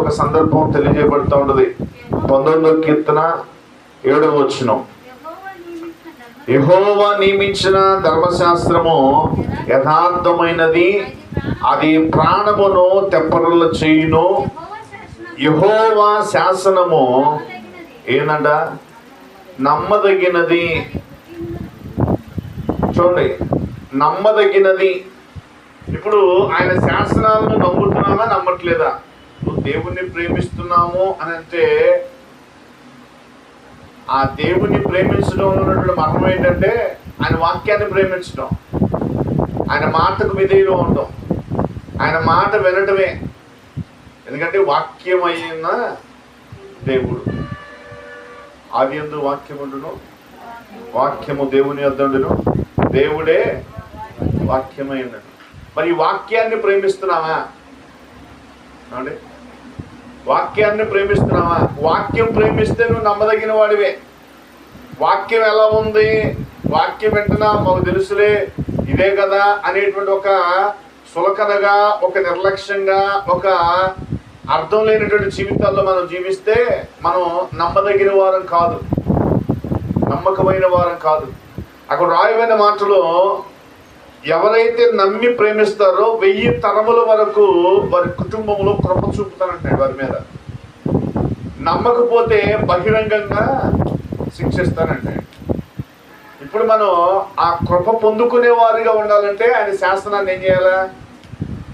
ఒక సందర్భం తెలియజేయబడుతూ ఉన్నది. 19వ కీర్తన 7వ వచనం, యెహోవా నియమించిన ధర్మశాస్త్రము యథార్థమైనది, అది ప్రాణమును తెప్పరిల్ల చేయును. యెహోవా శాసనము ఏందంట? నమ్మదగినది. చూడండి, నమ్మదగినది. ఇప్పుడు ఆయన శాసనాలను నమ్ముతున్నావా, నమ్మట్లేదా? నువ్వు దేవుణ్ణి ప్రేమిస్తున్నాము అని అంటే ఆ దేవుణ్ణి ప్రేమించడం ఉన్నటువంటి మర్మం ఏంటంటే ఆయన వాక్యాన్ని ప్రేమించడం, ఆయన మాటకు విధేయులు ఉండడం, ఆయన మాట వినటమే. ఎందుకంటే వాక్యమైన దేవుడు. ఆదియందు వాక్యముండును, వాక్యము దేవుని యొద్ద ఉండును, దేవుడే వాక్యమై ఉన్నాడు. మరి ఈ వాక్యాన్ని ప్రేమిస్తున్నావా? అంటే వాక్యాన్ని ప్రేమిస్తున్నావా? వాక్యం ప్రేమిస్తే నువ్వు నమ్మదగిన వాడివే. వాక్యం ఎలా ఉంది, వాక్యం వెంటనే మాకు తెలుసులే ఇదే కదా అనేటువంటి ఒక సులకనగా, ఒక నిర్లక్ష్యంగా, ఒక అర్థం లేనటువంటి జీవితాల్లో మనం జీవిస్తే మనం నమ్మదగిన వారం కాదు, నమ్మకమైన వారం కాదు. అక్కడ రాయబడిన మాటలో ఎవరైతే నమ్మి ప్రేమిస్తారో 1000 తరముల వరకు వారి కుటుంబంలో కృప చూపుతానంటాడు వారి మీద. నమ్మకపోతే బహిరంగంగా శిక్షిస్తానంటాడు. ఇప్పుడు మనం ఆ కృప పొందుకునే వారిగా ఉండాలంటే ఆయన శాసనాన్ని ఏం చేయాలా?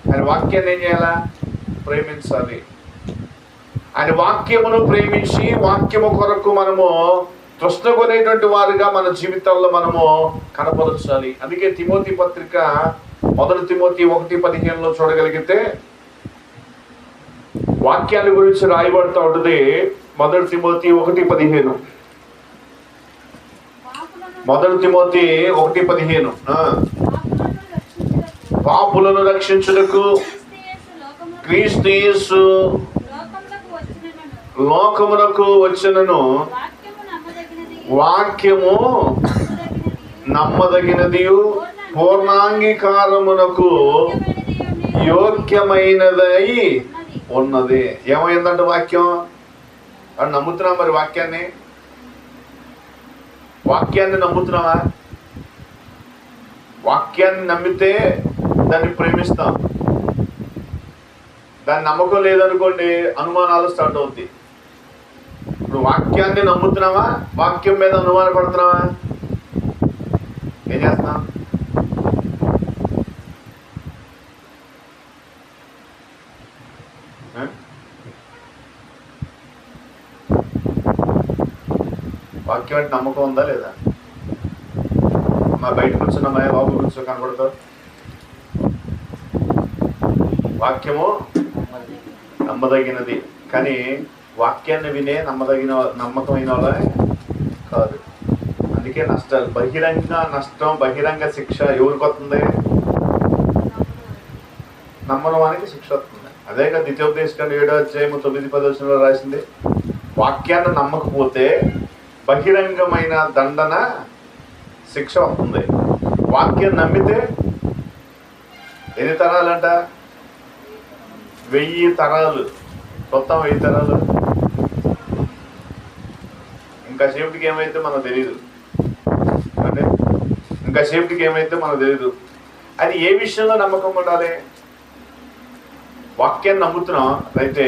ఆయన వాక్యాన్ని ఏం చేయాలా? ప్రేమించాలి. ఆయన వాక్యమును ప్రేమించి వాక్యము కొరకు మనము తృష్ణకొనేటువంటి వారిగా మన జీవితాల్లో మనము కనపరచాలి. అందుకే తిమోతి పత్రిక 1 తిమోతి 1:15 చూడగలిగితే వాక్యాన్ని గురించి రాయబడుతూ ఉంటుంది. 1 తిమోతి 1:15, 1 తిమోతి 1:15, పాపులను రక్షించుటకు క్రీస్తు యేసు లోకమునకు వచ్చినను, వాక్యము నమ్మదగినది, పూర్ణాంగీకారమునకు యోగ్యమైనదై ఉన్నది. ఏమైందంటే వాక్యం అని నమ్ముతున్నాం. మరి వాక్యాన్ని నమ్ముతున్నావా? వాక్యాన్ని నమ్మితే దాన్ని ప్రేమిస్తాం. దాన్ని నమ్మకం లేదనుకోండి, అనుమానాలు స్టార్ట్ అవుతాయి. ఇప్పుడు వాక్యాన్ని నమ్ముతున్నావా? వాక్యం మీద అనుమాన పడుతున్నావా? ఏం చేస్తున్నాం? వాక్యం అంటే నమ్మకం ఉందా లేదా? మా బయట కూర్చున్నామా, బాబు కూర్చో కనబడతావు. వాక్యము నమ్మదగినది, కానీ వాక్యాన్ని వినే నమ్మకమైన వాళ్ళ కాదు. అందుకే నష్టాలు, బహిరంగ నష్టం, బహిరంగ శిక్ష ఎవరికి వస్తుంది? నమ్మడానికి శిక్ష వస్తుంది. అదే కదా ద్వితీయోపదేశకాండం 7:9-10 రాసింది. వాక్యాన్ని నమ్మకపోతే బహిరంగమైన దండన శిక్ష వస్తుంది. వాక్యం నమ్మితే ఎన్ని తరాలంట? 1000 తరాలు. మొత్తం 1000 తరాలు. ఇంకా సేఫ్టీకి ఏమైతే మనకు తెలియదు. అంటే ఇంకా సేఫ్టీకి ఏమైతే మనకు తెలియదు. అది ఏ విషయంలో నమ్మకం ఉండాలి? వాక్యాన్ని నమ్ముతున్నాం అయితే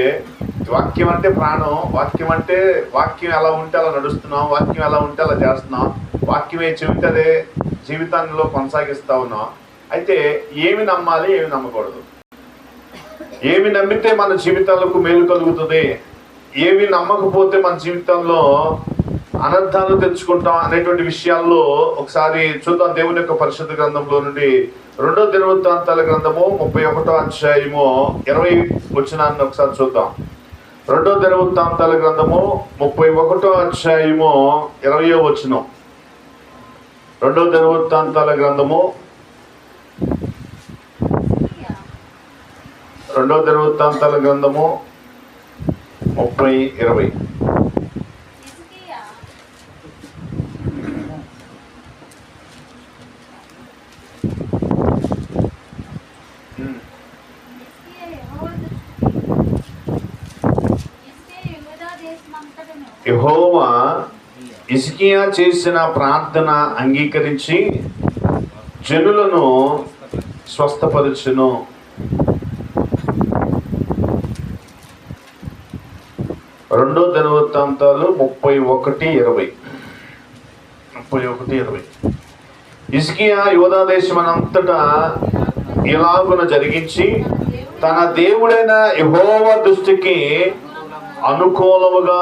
వాక్యం అంటే ప్రాణం. వాక్యం ఎలా ఉంటే అలా నడుస్తున్నాం, వాక్యం ఎలా ఉంటే అలా చేస్తున్నాం, వాక్యమే చెబితే జీవితాల్లో కొనసాగిస్తా ఉన్నాం. అయితే ఏమి నమ్మాలి, ఏమి నమ్మకూడదు? ఏమి నమ్మితే మన జీవితాలకు మేలు కలుగుతుంది, ఏమి నమ్మకపోతే మన జీవితంలో అనర్థాలు తెచ్చుకుంటాం అనేటువంటి విషయాల్లో ఒకసారి చూద్దాం. దేవుని యొక్క పరిశుద్ధ గ్రంథంలో నుండి 2వ దినవృత్తాంతాల గ్రంథము 31వ అధ్యాయము 20 వచనాన్ని ఒకసారి చూద్దాం. 2వ దినవృత్తాంతాల గ్రంథము 31వ అధ్యాయము 20వ వచనం. 2వ దినవృత్తాంతాల గ్రంథము 2వ దినవృత్తాంతాల గ్రంథము 30:20. యెహోవా హిజ్కియా చేసిన ప్రార్థన అంగీకరించి జనులను స్వస్థపరచును. రెండో దినవృత్తాంతాలు 31:20. హిజ్కియా యూదా దేశమనంతటా ఇలాగున జరిగించి తన దేవుడైన యెహోవా దృష్టికి అనుకూలముగా